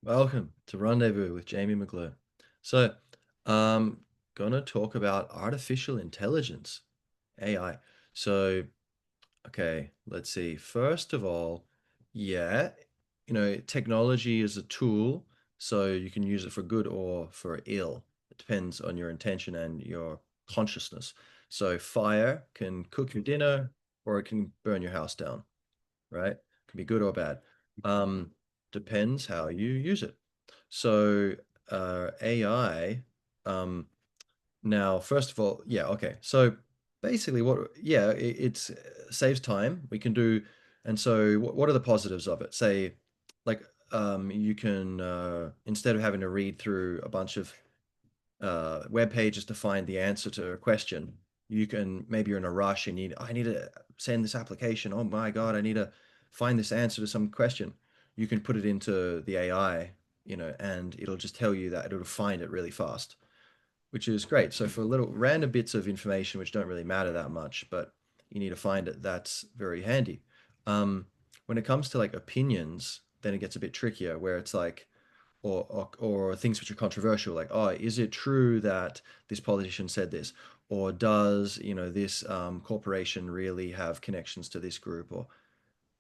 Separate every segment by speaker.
Speaker 1: Welcome to Rendezvous with Jamie McClure. So, um, gonna talk about artificial intelligence, AI. So, okay, let's see. First of all, yeah, technology is a tool, so you can use it for good or for ill. It depends on your intention and your consciousness. So, fire can cook your dinner, or it can burn your house down, right? Can be good or bad. Um, Depends how you use it. So AI, um, now, first of all, yeah, okay. So basically, yeah, it saves time. We can do, and so what are the positives of it? Say, like, you can instead of having to read through a bunch of web pages to find the answer to a question. You can maybe you're in a rush and I need to send this application. Oh my God, I need to find this answer to some question. You can put it into the AI, and it'll just tell you that it'll find it really fast, which is great. So for little random bits of information which don't really matter that much, but you need to find it, that's very handy. When it comes to like opinions, then it gets a bit trickier where it's like, or things which are controversial, like, oh, is it true that this politician said this, or does this corporation really have connections to this group, or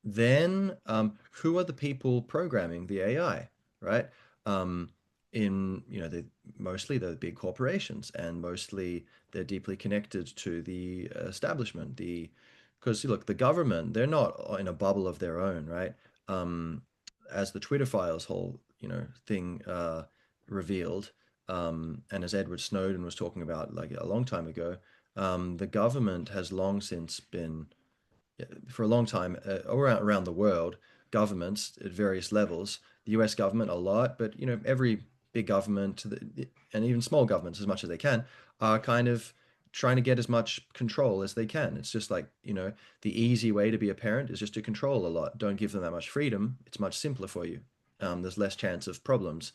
Speaker 1: then who are the people programming the AI, right? Um, in the mostly the big corporations, and mostly they're deeply connected to the establishment. Because look, the government, they're not in a bubble of their own, right? Um, as the Twitter files whole thing revealed, and as Edward Snowden was talking about like a long time ago, the government has long since been, yeah, for a long time, around the world, governments at various levels, the US government a lot, but every big government and even small governments as much as they can are kind of trying to get as much control as they can. It's just like, the easy way to be a parent is just to control a lot. Don't give them that much freedom. It's much simpler for you. There's less chance of problems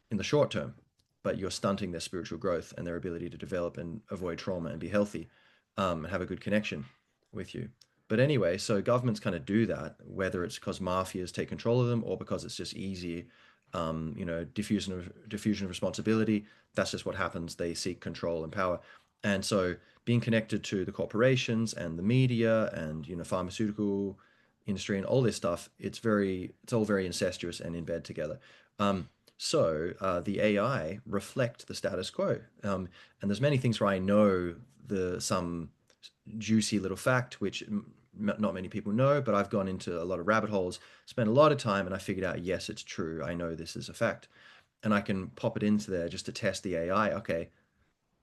Speaker 1: in the short term, but you're stunting their spiritual growth and their ability to develop and avoid trauma and be healthy, and have a good connection with you. But anyway, so governments kind of do that, whether it's because mafias take control of them or because it's just easy, diffusion of responsibility. That's just what happens. They seek control and power, and so being connected to the corporations and the media and pharmaceutical industry and all this stuff, it's all very incestuous and in bed together. The AI reflect the status quo, and there's many things where I know the some juicy little fact which not many people know, but I've gone into a lot of rabbit holes, spent a lot of time, and I figured out, yes, it's true. I know this is a fact, and I can pop it into there just to test the AI. Okay,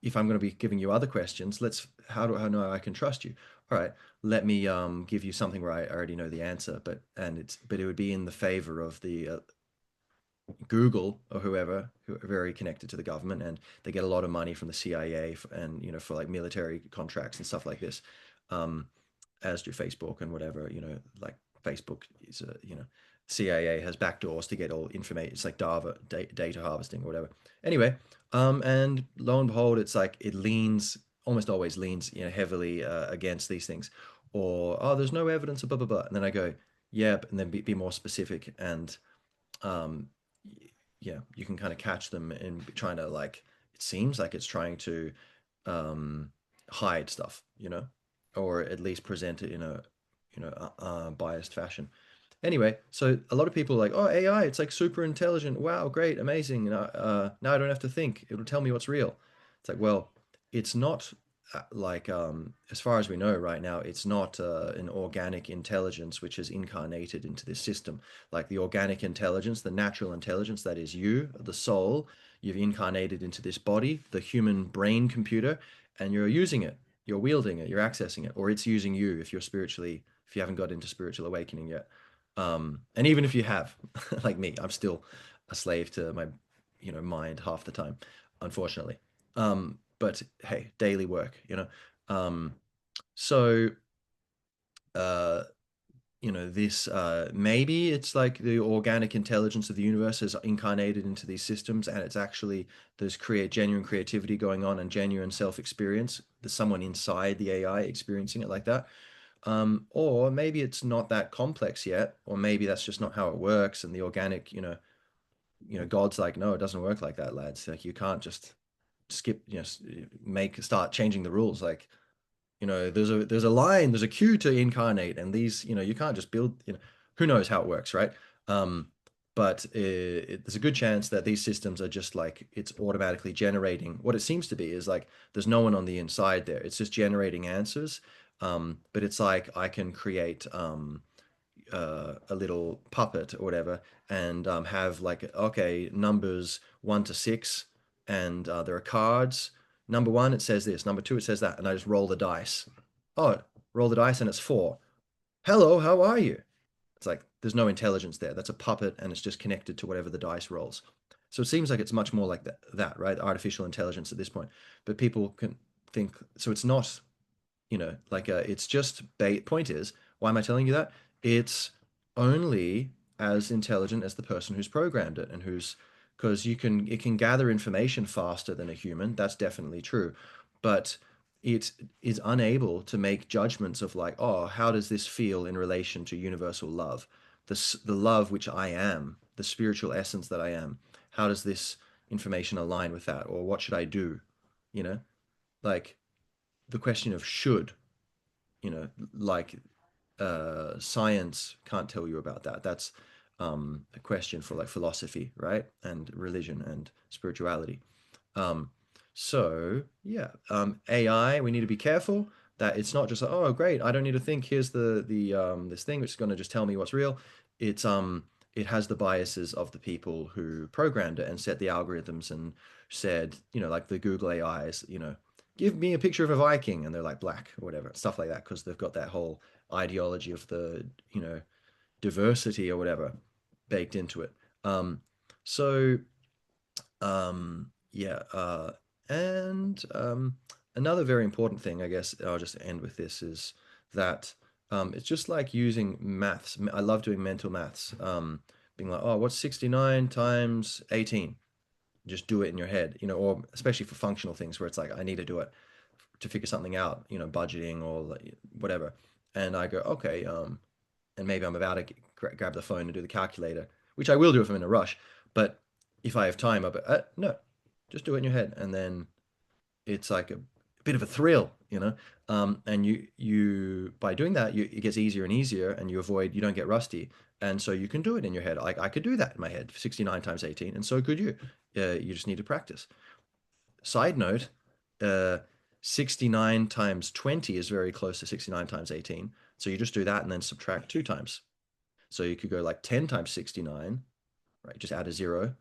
Speaker 1: if I'm going to be giving you other questions, how do I know I can trust you? All right, let me give you something where I already know the answer, but it would be in the favor of the Google or whoever, who are very connected to the government, and they get a lot of money from the CIA and for like military contracts and stuff like this, um, as do Facebook and whatever. Like Facebook is CIA has backdoors to get all information. It's like data harvesting or whatever. Anyway, and lo and behold, it's like it leans almost always leans heavily against these things, or oh, there's no evidence of blah blah blah, and then I go, yep, and then be more specific and um, yeah, you can kind of catch them in trying to like. It seems like it's trying to um, hide stuff, or at least present it in a biased fashion. Anyway, so a lot of people are like, oh, AI, it's like super intelligent. Wow, great, amazing. Now I don't have to think. It'll tell me what's real. It's like, well, it's not like, as far as we know right now, it's not an organic intelligence which is incarnated into this system. Like the organic intelligence, the natural intelligence that is you, the soul, you've incarnated into this body, the human brain computer, and you're using it. You're wielding it, you're accessing it, or it's using you if you haven't got into spiritual awakening yet. And even if you have, like me, I'm still a slave to my, mind half the time, unfortunately. But hey, daily work. Um, so uh, this maybe it's like the organic intelligence of the universe is incarnated into these systems, and it's actually there's create genuine creativity going on and genuine self experience. There's someone inside the AI experiencing it like that. Or maybe it's not that complex yet, or maybe that's just not how it works. And the organic, God's like, no, it doesn't work like that, lads. Like you can't just skip, start changing the rules. Like, there's a line, there's a queue to incarnate, and these, you can't just build, who knows how it works, right? Um, but there's a good chance that these systems are just like it's automatically generating. What it seems to be is like there's no one on the inside there. It's just generating answers. But it's like I can create a little puppet or whatever, and have like okay numbers 1 to 6, and there are cards. Number one, it says this. Number two, it says that, and I just roll the dice. Oh, roll the dice, and it's four. Hello, how are you? It's like there's no intelligence there. That's a puppet, and it's just connected to whatever the dice rolls. So it seems like it's much more like that, right? Artificial intelligence at this point. But people can think so. It's not like it's just point is, why am I telling you that? It's only as intelligent as the person who's programmed it, and who's because it can gather information faster than a human. That's definitely true, but it is unable to make judgments of like, oh, how does this feel in relation to universal love, the love which I am, the spiritual essence that I am. How does this information align with that, or what should I do? You know, like the question of should, like science can't tell you about that. That's a question for like philosophy, right? And religion and spirituality. Um, so yeah, AI, we need to be careful that it's not just like, oh, great, I don't need to think. Here's the this thing which is going to just tell me what's real. It's it has the biases of the people who programmed it and set the algorithms and said, like the Google AIs, give me a picture of a Viking, and they're like black or whatever, stuff like that, because they've got that whole ideology of the, diversity or whatever baked into it. Um, so yeah, and another very important thing, I guess, I'll just end with this, is that it's just like using maths. I love doing mental maths. Being like, oh, what's 69 times 18? Just do it in your head, or especially for functional things where it's like, I need to do it to figure something out, budgeting or like whatever. And I go, okay, and maybe I'm about to grab the phone and do the calculator, which I will do if I'm in a rush. But if I have time, I'll be, no, just do it in your head. And then it's like a bit of a thrill, and by doing that, it gets easier and easier, and you don't get rusty. And so you can do it in your head. Like I could do that in my head, 69 times 18, and so could you. You just need to practice. Side note, uh, 69 times 20 is very close to 69 times 18. So you just do that and then subtract two times. So you could go like 10 times 69, right? Just add a zero,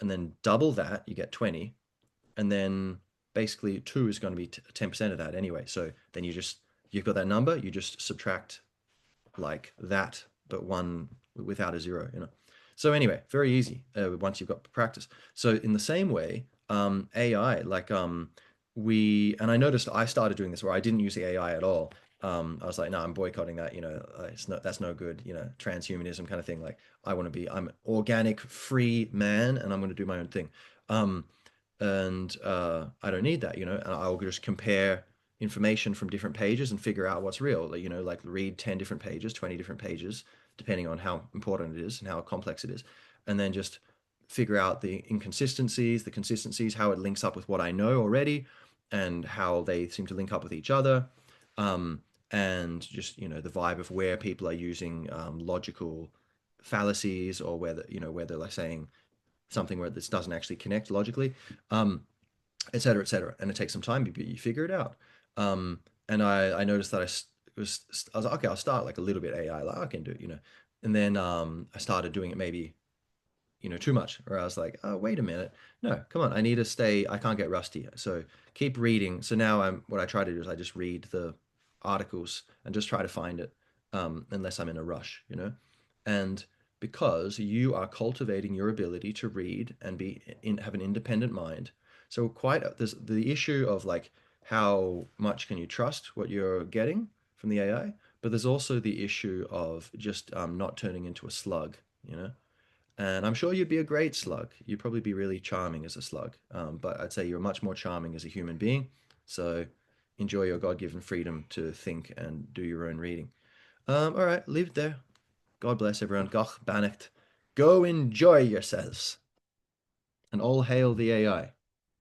Speaker 1: and then double that, you get 20. And then basically two is going to be 10% of that anyway. So then you've got that number, you just subtract like that, but one without a zero, So anyway, very easy once you've got practice. So in the same way, AI, like and I noticed I started doing this where I didn't use the AI at all. I was like, no, I'm boycotting that. That's no good. Transhumanism kind of thing. Like I'm an organic, free man, and I'm going to do my own thing. Um, and I don't need that, and I'll just compare information from different pages and figure out what's real. Like, like read 10 different pages, 20 different pages, depending on how important it is and how complex it is, and then just figure out the inconsistencies, the consistencies, how it links up with what I know already, and how they seem to link up with each other, um, and just the vibe of where people are using logical fallacies, or where they're like saying something where this doesn't actually connect logically, et cetera, et cetera. And it takes some time, but you figure it out. And I noticed that I was like, okay, I'll start like a little bit AI, like I can do it, And then I started doing it maybe, too much, or I was like, oh, wait a minute. No, come on, I can't get rusty. So keep reading. So now what I try to do is I just read the articles and just try to find it, unless I'm in a rush, And because you are cultivating your ability to read and have an independent mind. So there's the issue of like, how much can you trust what you're getting from the AI? But there's also the issue of just not turning into a slug, And I'm sure you'd be a great slug. You'd probably be really charming as a slug. But I'd say you're much more charming as a human being. So enjoy your God-given freedom to think and do your own reading. All right, leave it there. God bless everyone. Gach Bannacht. Go enjoy yourselves. And all hail the AI.